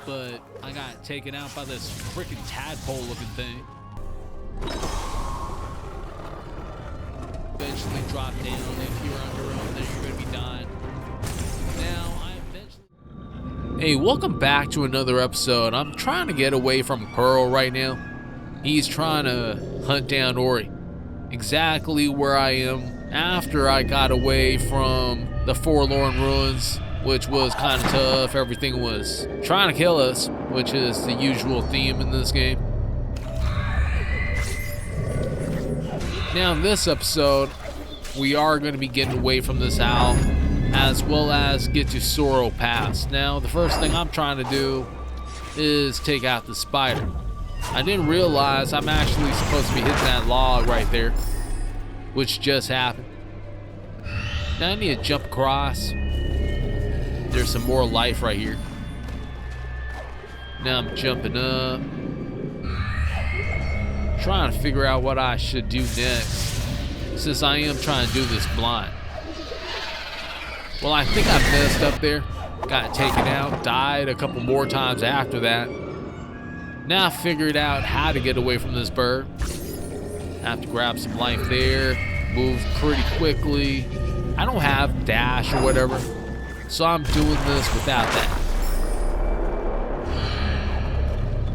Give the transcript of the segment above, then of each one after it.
but I got taken out by this freaking tadpole looking thing. Eventually drop down. If you're on your own, then you're gonna be dying. Now I eventually. Hey, welcome back to another episode. I'm trying to get away from Kuro right now. He's trying to hunt down Ori. Exactly where I am after I got away from the Forlorn Ruins, which was kind of tough. Everything was trying to kill us, which is the usual theme in this game. Now in this episode, we are going to be getting away from this owl, as well as get to Sorrow Pass. Now the first thing I'm trying to do is take out the spider. I didn't realize I'm actually supposed to be hitting that log right there, which just happened. Now I need to jump across. There's some more life right here. Now I'm jumping up, trying to figure out what I should do next, since I am trying to do this blind. Well, I think I messed up there. Got taken out, died a couple more times after that. Now I figured out how to get away from this bird. I have to grab some life there, move pretty quickly. I don't have dash or whatever, so I'm doing this without that.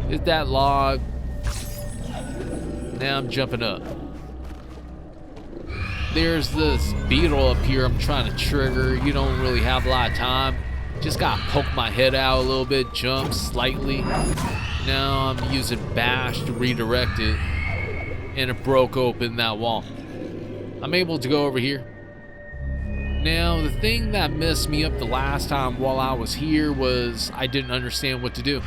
Hit that log. Now I'm jumping up. There's this beetle up here I'm trying to trigger. You don't really have a lot of time. Just gotta poke my head out a little bit, jump slightly. Now I'm using bash to redirect it, and it broke open that wall. I'm able to go over here. Now the thing that messed me up the last time while I was here was I didn't understand what to do.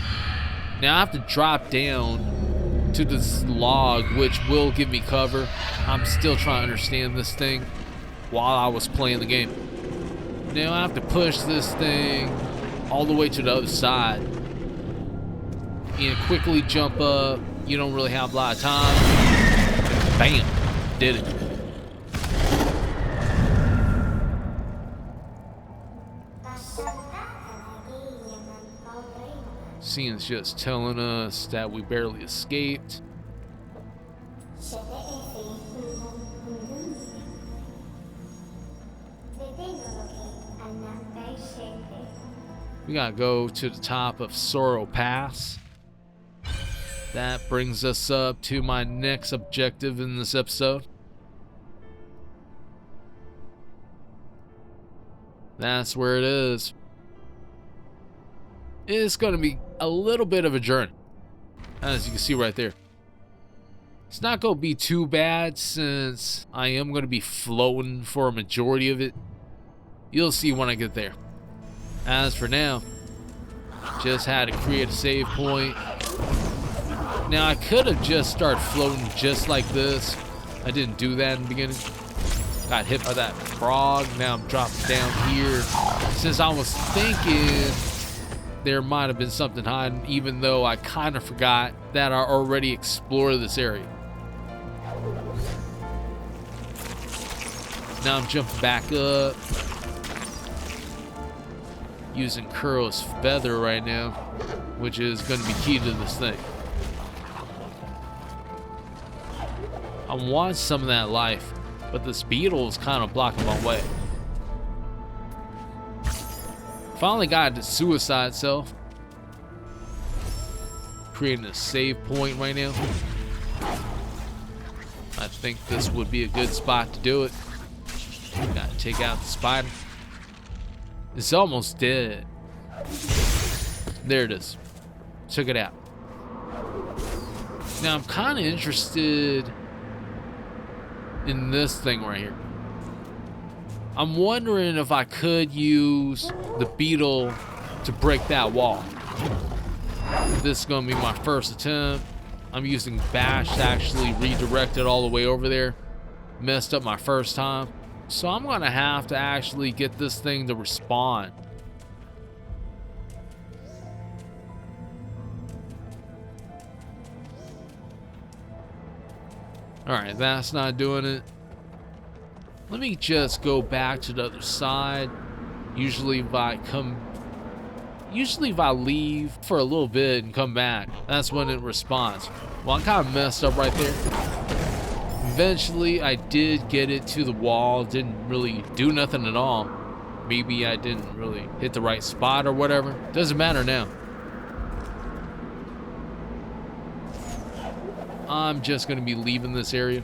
Now I have to drop down to this log, which will give me cover. I'm still trying to understand this thing while I was playing the game. Now I have to push this thing all the way to the other side and quickly jump up. You don't really have a lot of time. Bam, did it. Scene's just telling us that we barely escaped. We gotta go to the top of Sorrow Pass. That brings us up to my next objective in this episode. That's where it is. It's going to be a little bit of a journey, as you can see right there. It's not going to be too bad since I am going to be floating for a majority of it. You'll see when I get there. As for now, just had to create a save point. Now I could have just started floating just like this. I didn't do that in the beginning. Got hit by that frog. Now I'm dropping down here. Since I was thinking there might have been something hiding, even though I kind of forgot that I already explored this area. Now I'm jumping back up, using Kuro's feather right now, which is going to be key to this thing. I want some of that life, but this beetle is kind of blocking my way. Finally got to suicide self. Creating a save point right now. I think this would be a good spot to do it. Gotta take out the spider. It's almost dead. There it is. Took it out. Now I'm kind of interested in this thing right here. I'm wondering if I could use the beetle to break that wall. This is going to be my first attempt. I'm using bash to actually redirect it all the way over there. Messed up my first time. So I'm going to have to actually get this thing to respawn. Alright, that's not doing it. Let me just go back to the other side. Usually if I come Usually if I leave for a little bit and come back, that's when it responds. Well, I kind of messed up right there. Eventually, I did get it to the wall. Didn't really do nothing at all. Maybe I didn't really hit the right spot or whatever. Doesn't matter now. I'm just going to be leaving this area.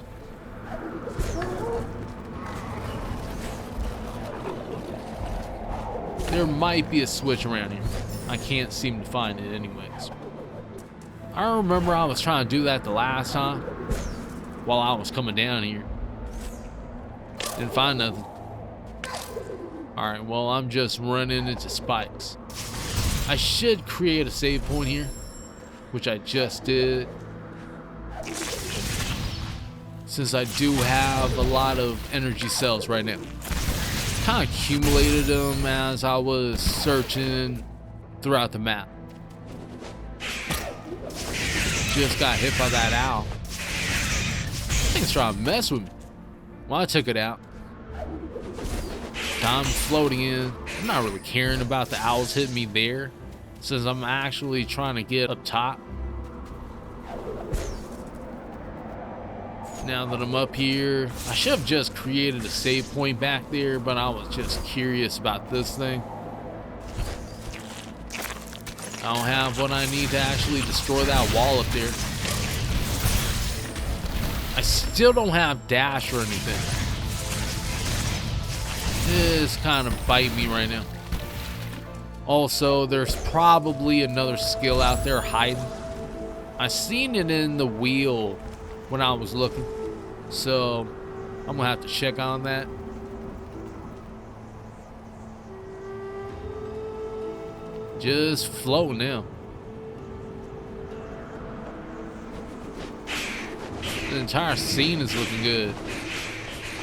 There might be a switch around here. I can't seem to find it anyways. I remember I was trying to do that the last time while I was coming down here. Didn't find nothing. Alright, well, I'm just running into spikes. I should create a save point here, which I just did. Since I do have a lot of energy cells right now. Kind of accumulated them as I was searching throughout the map. Just got hit by that owl. Thing's trying to mess with me. Well, I took it out. I'm floating in. I'm not really caring about the owls hitting me there, since I'm actually trying to get up top. Now that I'm up here, I should have just created a save point back there, but I was just curious about this thing. I don't have what I need to actually destroy that wall up there. I still don't have dash or anything. It's kind of biting me right now. Also, there's probably another skill out there hiding. I seen it in the wheel when I was looking, so I'm gonna have to check on that. Just floating now. The entire scene is looking good.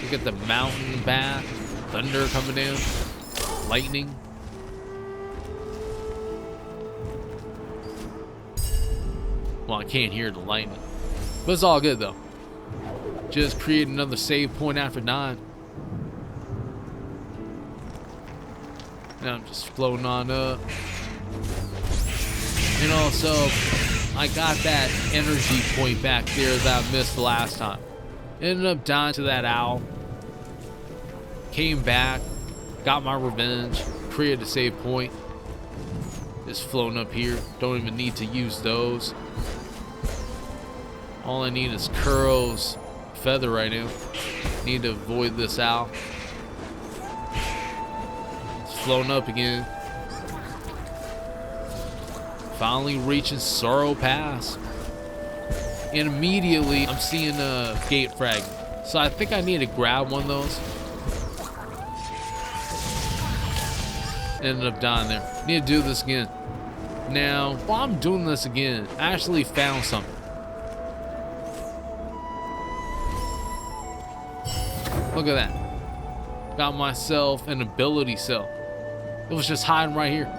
Look at the mountain bath, thunder coming down, lightning. Well, I can't hear the lightning, but it's all good though. Just create another save point after 9. Now I'm just floating on up. And also, I got that energy point back there that I missed the last time. Ended up dying to that owl. Came back, got my revenge, created a save point. Just floating up here. Don't even need to use those. All I need is Kuro's feather right now. Need to avoid this owl. It's floating up again. Finally reaching Sorrow Pass. And immediately I'm seeing a gate fragment. So I think I need to grab one of those. Ended up dying there. Need to do this again. Now, while I'm doing this again, I actually found something. Look at that. Got myself an ability cell. It was just hiding right here.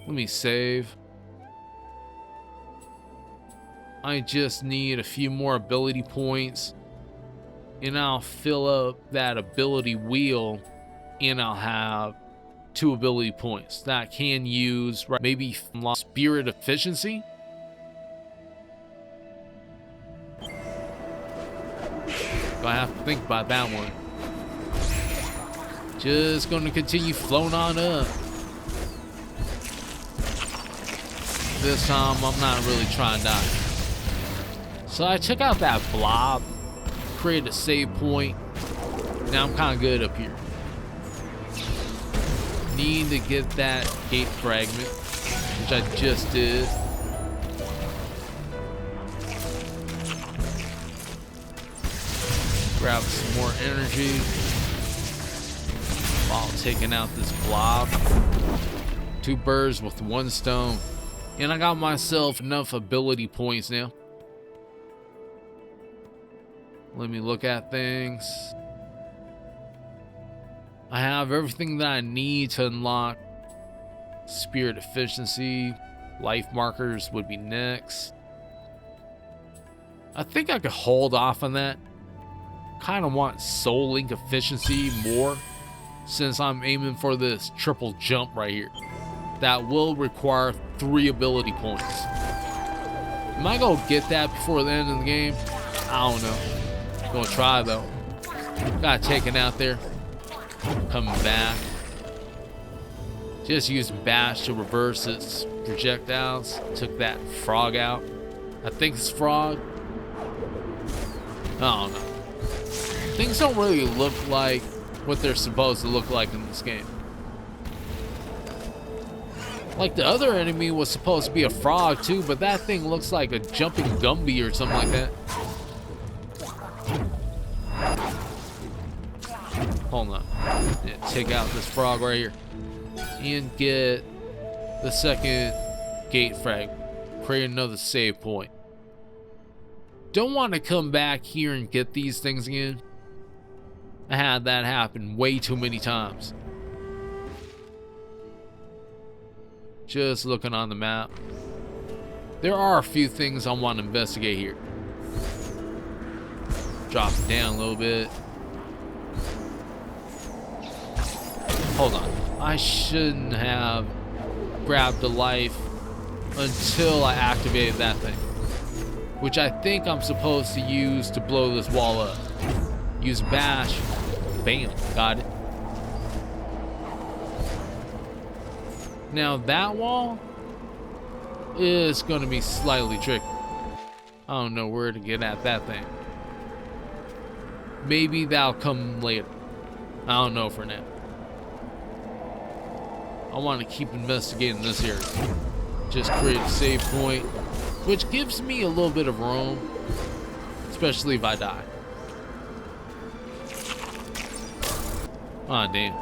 Let me save. I just need a few more ability points, and I'll fill up that ability wheel, and I'll have 2 ability points that I can use, maybe spirit efficiency. I have to think about that one. Just gonna continue floating on up. This time I'm not really trying to die. So I took out that blob, created a save point. Now I'm kind of good up here. Need to get that gate fragment, which I just did. Grab some more energy while taking out this blob. 2 birds with 1 stone. And I got myself enough ability points now. Let me look at things. I have everything that I need to unlock spirit efficiency. Life markers would be next. I think I could hold off on that. Kind of want soul link efficiency more, since I'm aiming for this triple jump right here. That will require 3 ability points. Am I gonna get that before the end of the game? I don't know. Gonna try though. Got taken out there. Coming back. Just using bash to reverse its projectiles. Took that frog out. I think it's frog. I don't know. Things don't really look like what they're supposed to look like in this game. Like the other enemy was supposed to be a frog too, but that thing looks like a jumping Gumby or something like that. Hold on. Yeah, take out this frog right here. And get the second gate frag. Create another save point. Don't want to come back here and get these things again. I had that happen way too many times. Just looking on the map. There are a few things I want to investigate here. Drop it down a little bit. Hold on. I shouldn't have grabbed a life until I activated that thing. Which I think I'm supposed to use to blow this wall up. Use bash. Bam. Got it. Now that wall is going to be slightly tricky. I don't know where to get at that thing. Maybe that'll come later. I don't know for now. I want to keep investigating this area. Just create a save point, which gives me a little bit of room, especially if I die. Aw, damn.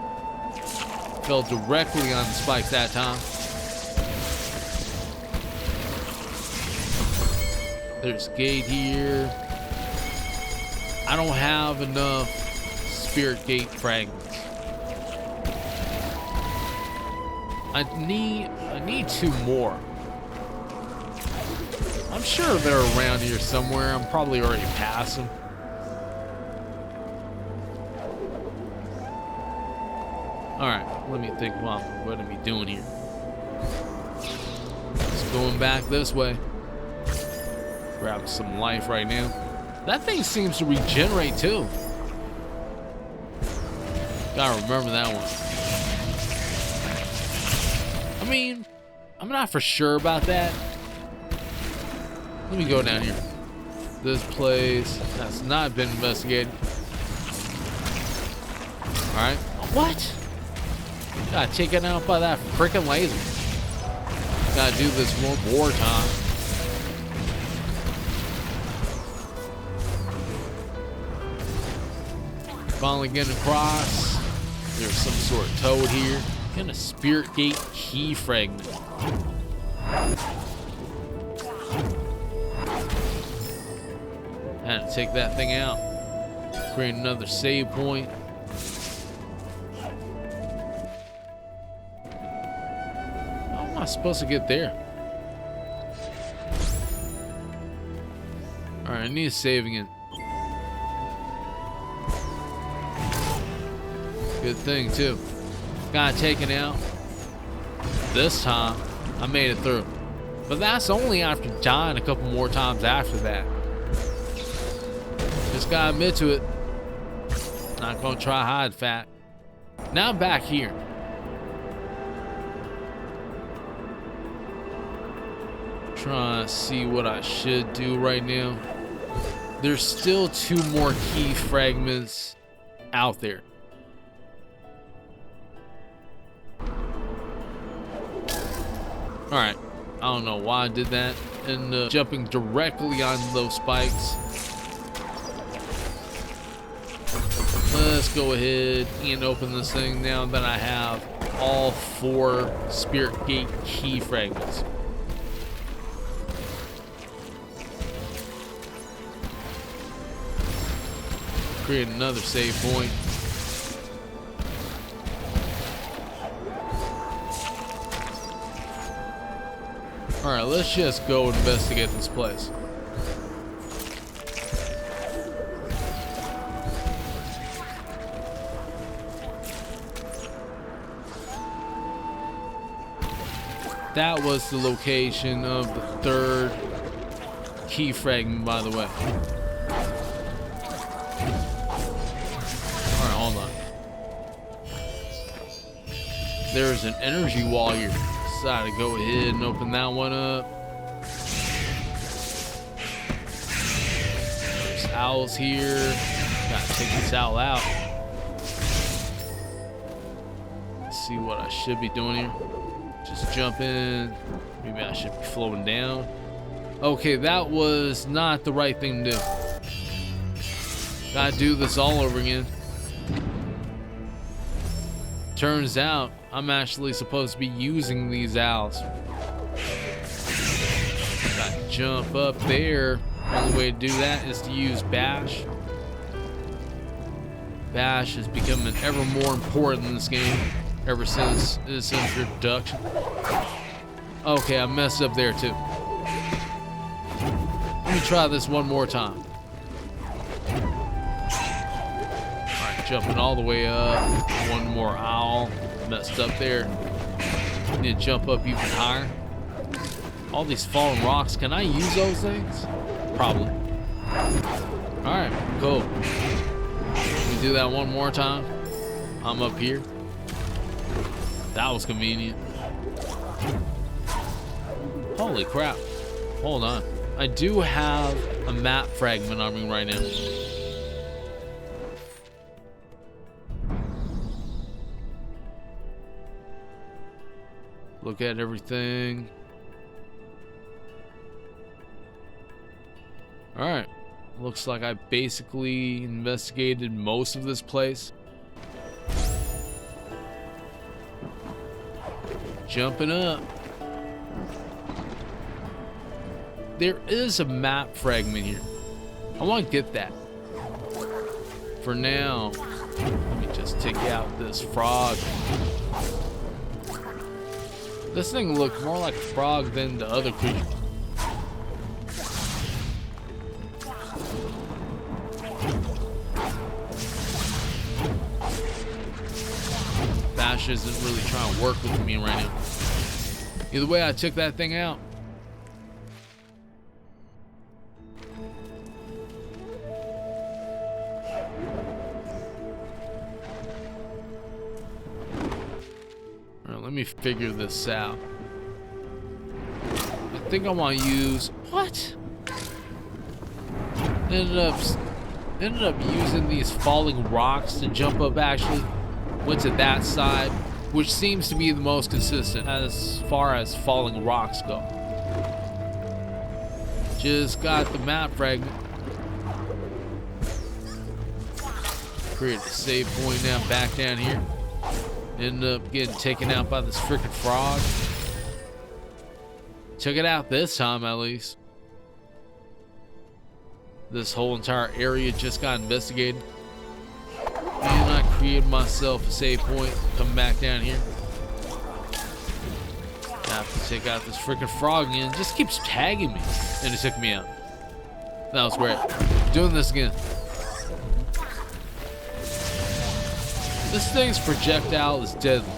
Fell directly on the spikes that time. There's a gate here. I don't have enough spirit gate fragments. I need 2 more. I'm sure they're around here somewhere. I'm probably already past them. Alright, let me think about what am I doing here. Just going back this way. Grab some life right now. That thing seems to regenerate too. Gotta remember that one. I mean, I'm not for sure about that. Let me go down here. This place has not been investigated. Alright. What? Got taken out by that freaking laser. Gotta do this one more time. Finally getting across. There's some sort of toad here. And a spirit gate key fragment. Had to take that thing out. Create another save point. How am I supposed to get there? Alright, I need a save again. Good thing too. Got taken out. This time, I made it through. But that's only after dying a couple more times after that. Just gotta admit to it. Not gonna try hide fat. Now I'm back here. Trying to see what I should do right now. There's still 2 more key fragments out there. Alright, I don't know why I did that. And jumping directly on those spikes. Let's go ahead and open this thing now that I have all 4 spirit gate key fragments. Create another save point. Alright, let's just go investigate this place. That was the location of the third key fragment, by the way. Alright, hold on. There's an energy wall here. Decided to go ahead and open that one up. There's owls here. Gotta take this owl out. Let's see what I should be doing here. Just jump in. Maybe I should be floating down. Okay, that was not the right thing to do. Gotta do this all over again. Turns out I'm actually supposed to be using these owls. Gotta jump up there. Only way to do that is to use bash. Bash has become ever more important in this game ever since its introduction. Okay, I messed up there too. Let me try this one more time. Alright, jumping all the way up. One more owl. Messed up there. Need to jump up even higher. All these fallen rocks, can I use those things? Probably. Alright, cool. Let me do that one more time. I'm up here. That was convenient. Holy crap. Hold on. I do have a map fragment on me right now. Look at everything. Alright. Looks like I basically investigated most of this place. Jumping up. There is a map fragment here. I want to get that. For now, let me just take out this frog. This thing looked more like a frog than the other creature. Bash isn't really trying to work with me right now. Either way, I took that thing out. Alright, let me figure this out. I think I want to use... What? Ended up using these falling rocks to jump up actually. Went to that side, which seems to be the most consistent as far as falling rocks go. Just got the map fragment. Create a save point now back down here. Ended up getting taken out by this freaking frog. Took it out this time at least. This whole entire area just got investigated. And I created myself a save point. Come back down here. I have to take out this freaking frog again. It just keeps tagging me. And it took me out. That was great. Doing this again. This thing's projectile is deadly.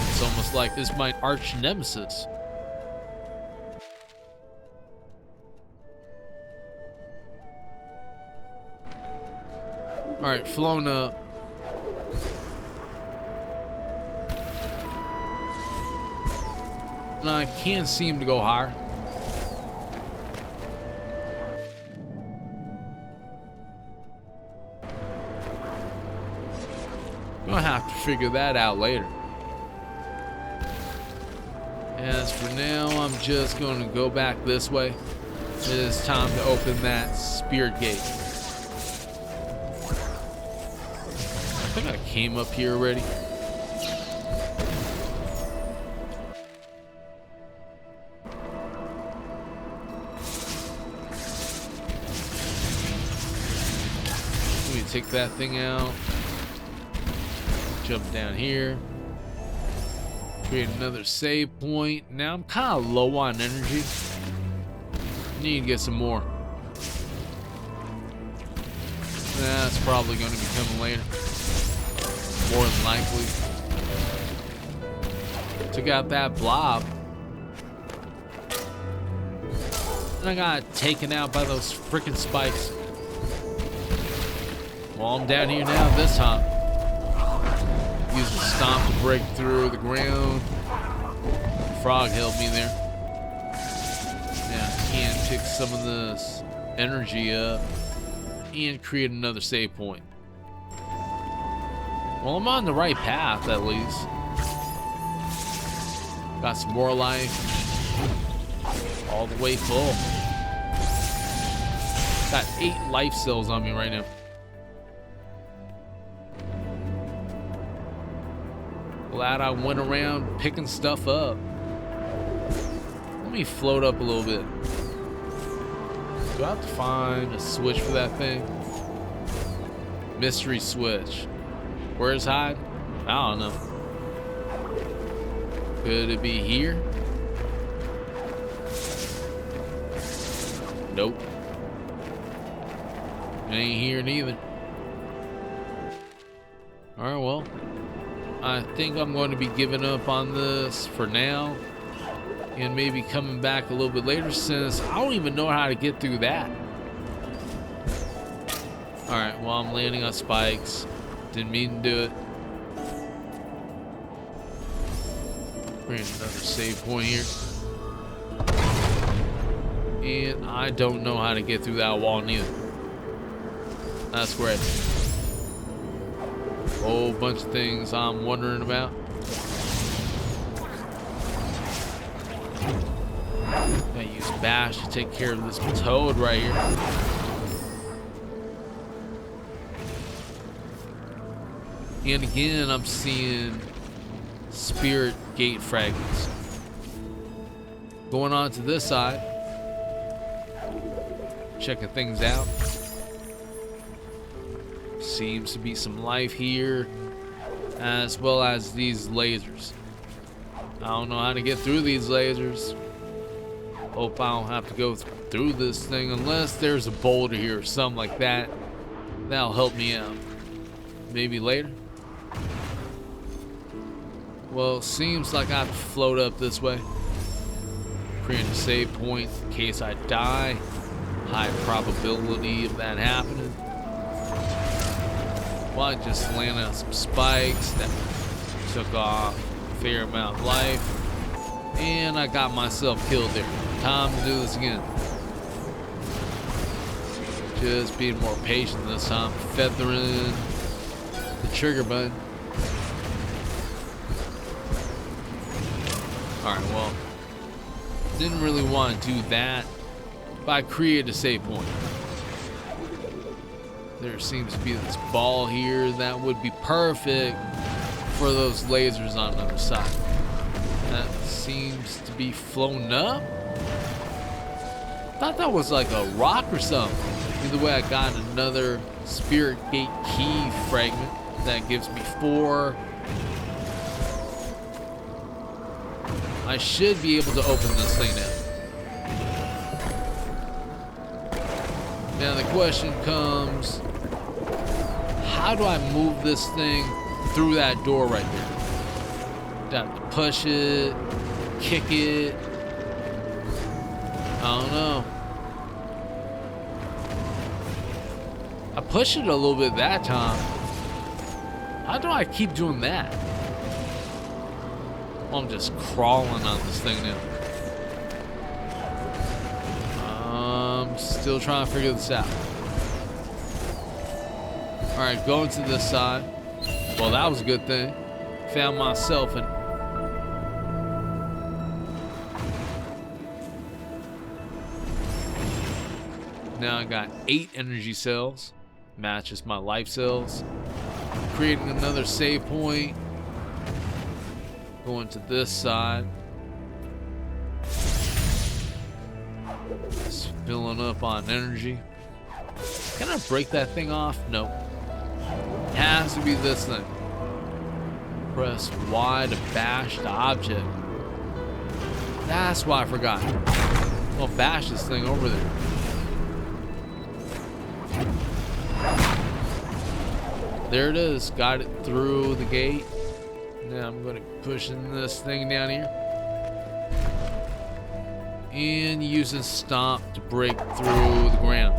It's almost like this is my arch nemesis. Alright, flown up. No, I can't seem to go higher. I'm gonna have to figure that out later. As for now, I'm just gonna go back this way. It is time to open that spirit gate. I think I came up here already. Let me take that thing out. Jump down here. Create another save point. Now I'm kind of low on energy. Need to get some more. That's probably going to be coming later. more than likely. Took out that blob. And I got taken out by those freaking spikes. Well, I'm down here now this time. Using Stomp to break through the ground. Frog held me there. Now I can pick some of this energy up and create another save point. Well, I'm on the right path at least. Got some more life. All the way full. Got 8 life cells on me right now. Glad I went around picking stuff up. Let me float up a little bit. Do I have to find a switch for that thing? Mystery switch. Where's hide? I don't know. Could it be here? Nope. It ain't here neither. Alright, well. I think I'm going to be giving up on this for now. And maybe coming back a little bit later since I don't even know how to get through that. Alright, well, I'm landing on spikes. Didn't mean to do it. Bring another save point here. And I don't know how to get through that wall neither. That's great. Whole bunch of things I'm wondering about. I use Bash to take care of this toad right here. And again, I'm seeing spirit gate fragments. Going on to this side. Checking things out. Seems to be some life here, as well as these lasers. I don't know how to get through these lasers. Hope I don't have to go through this thing unless there's a boulder here or something like that. That'll help me out. Maybe later. Well, seems like I have to float up this way. Create a save point in case I die. High probability of that happening. Well, I just landed on some spikes that took off a fair amount of life. And I got myself killed there. Time to do this again. Just being more patient this time. Feathering the trigger button. Alright, well. Didn't really want to do that. But I created a save point. There seems to be this ball here that would be perfect for those lasers on the other side. That seems to be flown up. Thought that was like a rock or something. Either way, I got another spirit gate key fragment that gives me 4. I should be able to open this thing now. Now the question comes, how do I move this thing through that door right there? Do I have to push it, kick it? I don't know. I pushed it a little bit that time. How do I keep doing that? Well, I'm just crawling on this thing now. I'm still trying to figure this out. Alright, going to this side. Well, that was a good thing. Found myself in... Now I got 8 energy cells. Matches my life cells. Creating another save point. Going to this side. Just filling up on energy. Can I break that thing off? No. It has to be this thing. Press Y to bash the object. That's why I forgot. I'll bash this thing over there. There it is. Got it through the gate. Now I'm going to push this thing down here. And using stomp to break through the ground.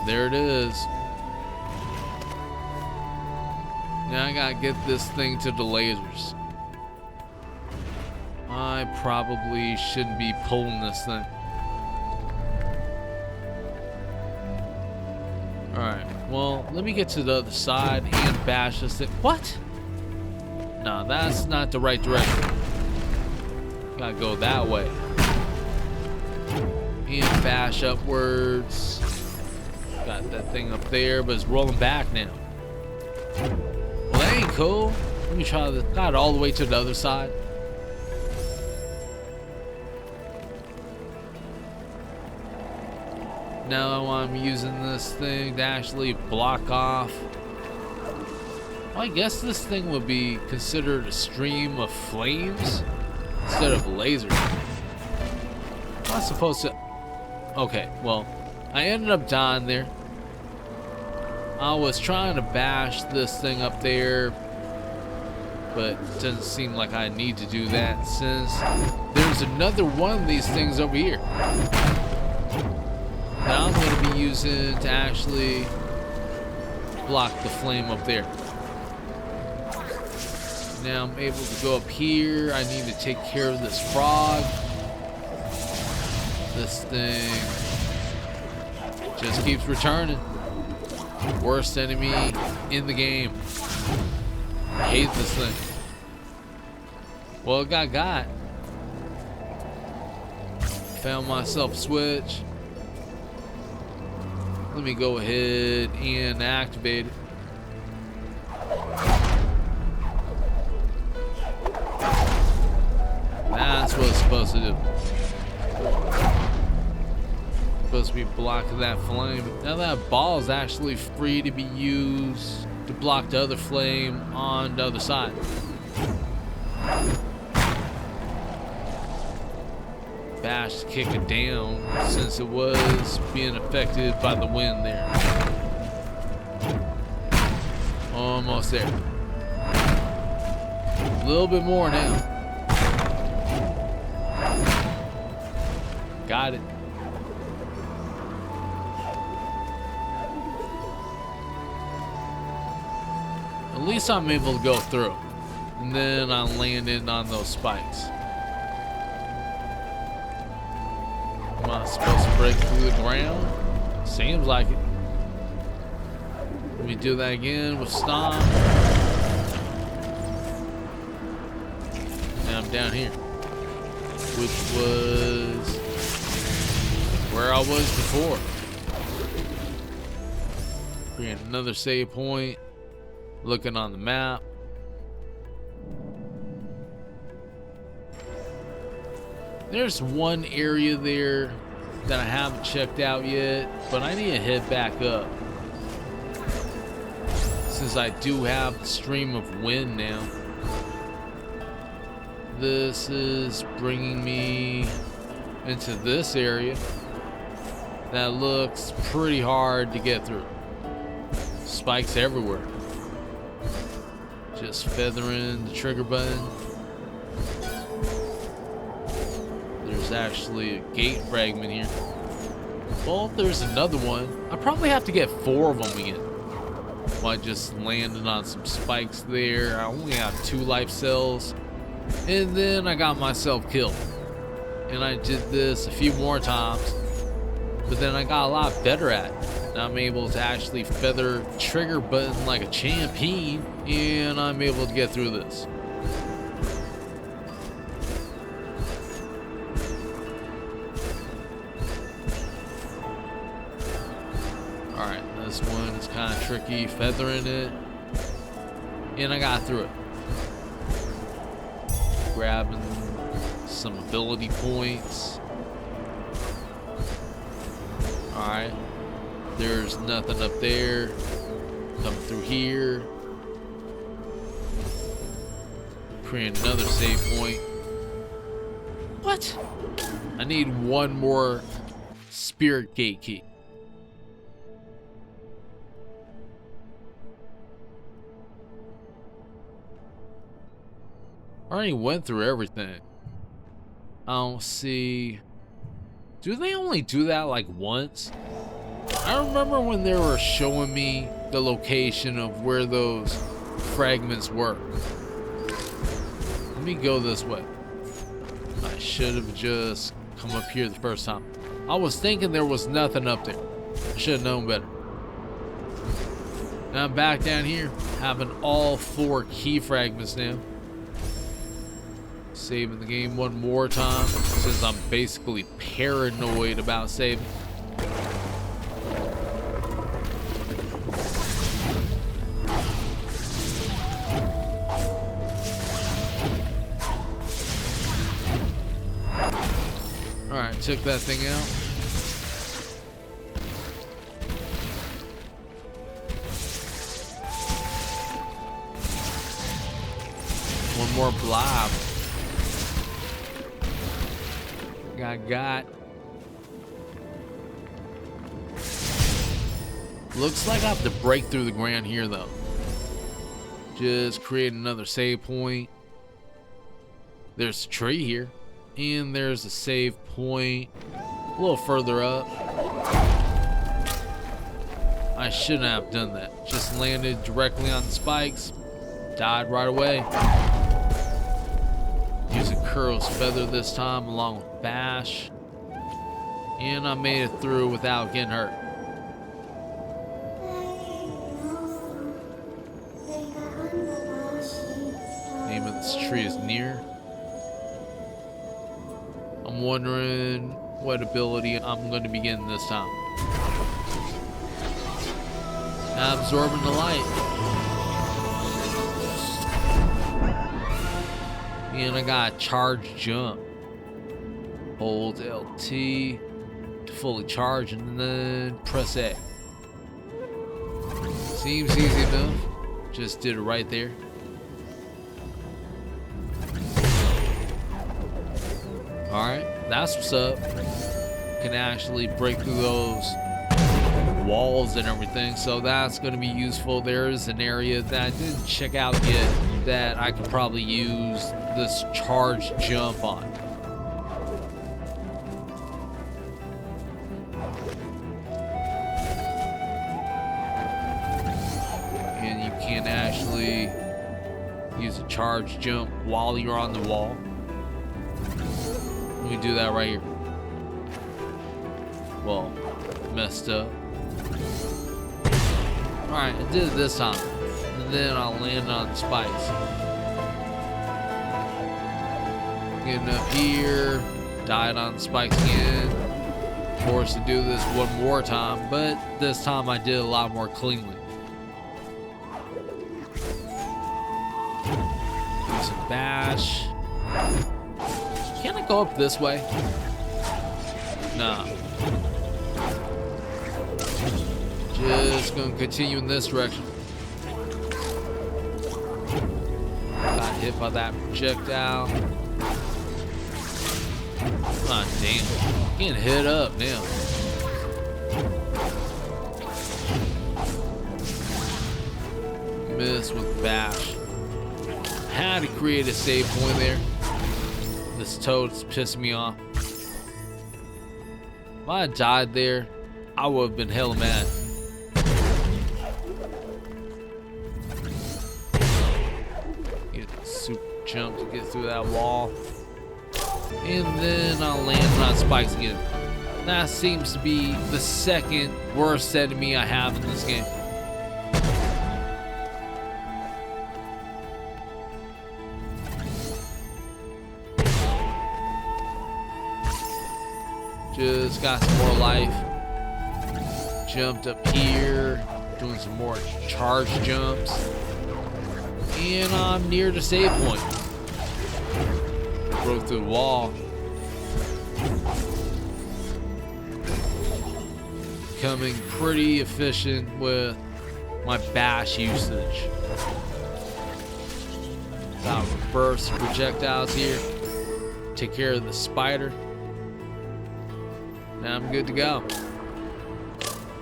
There it is. Now I gotta get this thing to the lasers. I probably shouldn't be pulling this thing. Alright, well, let me get to the other side and bash this thing. What? No, that's not the right direction. Gotta go that way. And bash upwards. Got that thing up there, but it's rolling back now. Well, that ain't cool. Let me try this. Got it all the way to the other side. Now I'm using this thing to actually block off. Well, I guess this thing would be considered a stream of flames instead of lasers. I'm not supposed to. Okay, well, I ended up dying there. I was trying to bash this thing up there, but it doesn't seem like I need to do that since there's another one of these things over here that I'm going to be using to actually block the flame up there. Now I'm able to go up here. I need to take care of this frog. This thing just keeps returning. Worst enemy in the game. I hate this thing. Well, it got. Found myself a switch. Let me go ahead and activate it. That's what it's supposed to do. Supposed to be blocking that flame. Now that ball is actually free to be used to block the other flame on the other side. Bash to kick it down since it was being affected by the wind there. Almost there. A little bit more now. Got it. At least I'm able to go through. And then I landed on those spikes. Am I supposed to break through the ground? Seems like it. Let me do that again with stomp. Now I'm down here, which was where I was before. Create another save point. Looking on the map. There's one area there that I haven't checked out yet, but I need to head back up since I do have the stream of wind now. This is bringing me into this area that looks pretty hard to get through. Spikes everywhere. Just feathering the trigger button. There's actually a gate fragment here. Well, there's another one. I probably have to get 4 of them again. Well, I just landed on some spikes there. I only have 2 life cells. And then I got myself killed. And I did this a few more times. But then I got a lot better at it. Now I'm able to actually feather trigger button like a champion, and I'm able to get through this. Alright, this one is kind of tricky, feathering it, and I got through it. Grabbing some ability points. Alright. There's nothing up there. Come through here. Create another save point. What? What? I need one more spirit gate key. I already went through everything. I don't see... Do they only do that like once? I remember when they were showing me the location of where those fragments were. Let me go this way. I should have just come up here the first time. I was thinking there was nothing up there. I should have known better. Now I'm back down here, having all 4 key fragments now. Saving the game one more time, since I'm basically paranoid about saving. Alright, took that thing out. One more blob. Got. Looks like I have to break through the ground here though. Just create another save point. There's a tree here. And there's a save point a little further up. I shouldn't have done that. Just landed directly on the spikes. Died right away. Using Kuro's feather this time along with Bash. And I made it through without getting hurt. Name of this tree is Near. I'm wondering what ability I'm going to be getting this time. Absorbing the light. And I got a charge jump. Hold LT to fully charge and then press A. Seems easy enough. Just did it right there. Alright, that's what's up. Can actually break through those walls and everything, so that's going to be useful. There is an area that I didn't check out yet that I could probably use this charge jump on. And you can actually use a charge jump while you're on the wall. Let me do that right here. Well, messed up. Alright, I did it this time. And then I'll land on spikes. Getting up here. Died on spikes again. Forced to do this one more time, but this time I did a lot more cleanly. Use a bash. Can I go up this way? Nah. Just gonna continue in this direction. Got hit by that projectile. Ah, damn. Getting hit up now. Miss with bash. Had to create a save point there. This toad's pissing me off. If I had died there, I would have been hella mad. Get a super jump to get through that wall. And then I'll land on spikes again. That seems to be the second worst enemy I have in this game. Just got some more life. Jumped up here, doing some more charge jumps. And I'm near the save point. Broke through the wall. Becoming pretty efficient with my bash usage. Got reverse projectiles here. Take care of the spider. Now I'm good to go.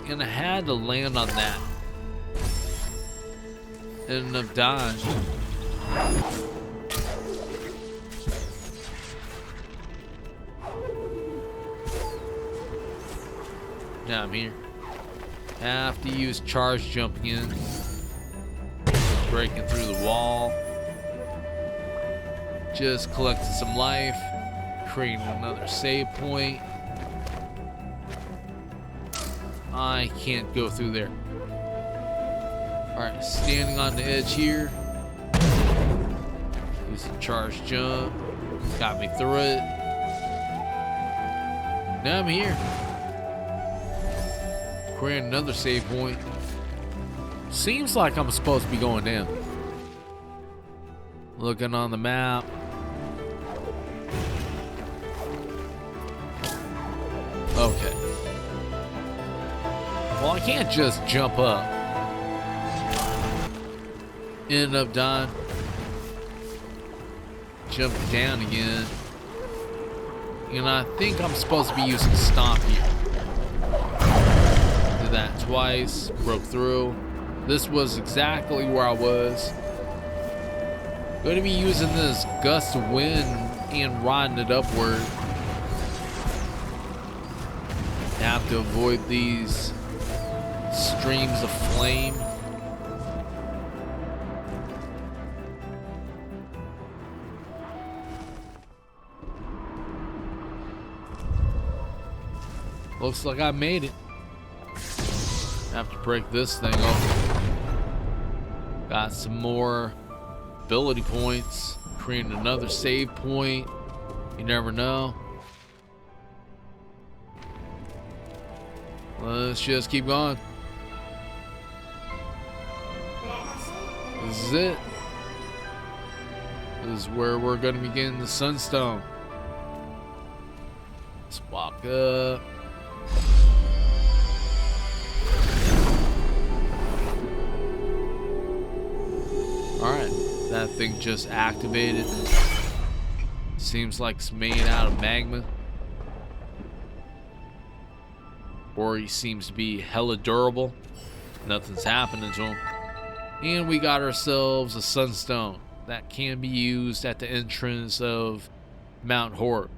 And I had to land on that. Ended up dying. Now I'm here. Have to use charge jump again. Breaking through the wall. Just collected some life. Creating another save point. I can't go through there. Alright, standing on the edge here. Use a charge jump. Got me through it. Now I'm here. Create another save point. Seems like I'm supposed to be going down. Looking on the map. Okay. Well, I can't just jump up. End up dying. Jump down again. And I think I'm supposed to be using stomp here. Did that twice. Broke through. This was exactly where I was. Going to be using this gust of wind and riding it upward. Have to avoid these streams of flame. Looks like I made it. Have to break this thing open. Got some more ability points. Creating another save point. You never know. Let's just keep going. This is it. This is where we're going to be getting the sunstone. Let's walk up. Alright, that thing just activated. Seems like it's made out of magma. Or he seems to be hella durable. Nothing's happening to him. And we got ourselves a sunstone that can be used at the entrance of Mount Horror.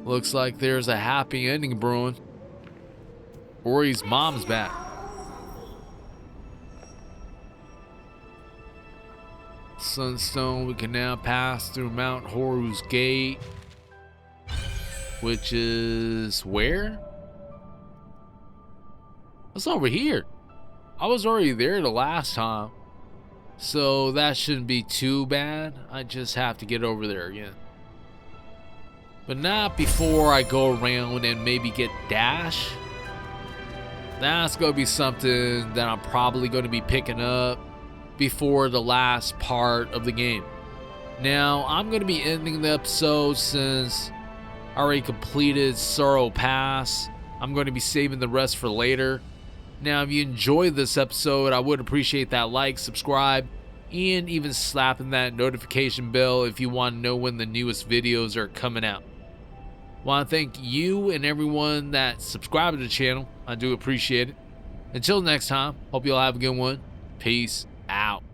Looks like there's a happy ending brewing. Ori's mom's back. Sunstone, we can now pass through Mount Horror's gate. Which is where? It's over here. I was already there the last time. So that shouldn't be too bad. I just have to get over there again. But not before I go around and maybe get Dash. That's going to be something that I'm probably going to be picking up before the last part of the game. Now, I'm going to be ending the episode since I already completed Sorrow Pass. I'm going to be saving the rest for later. Now, if you enjoyed this episode, I would appreciate that like, subscribe, and even slapping that notification bell if you want to know when the newest videos are coming out. I want to thank you and everyone that subscribed to the channel. I do appreciate it. Until next time, hope you all have a good one. Peace out.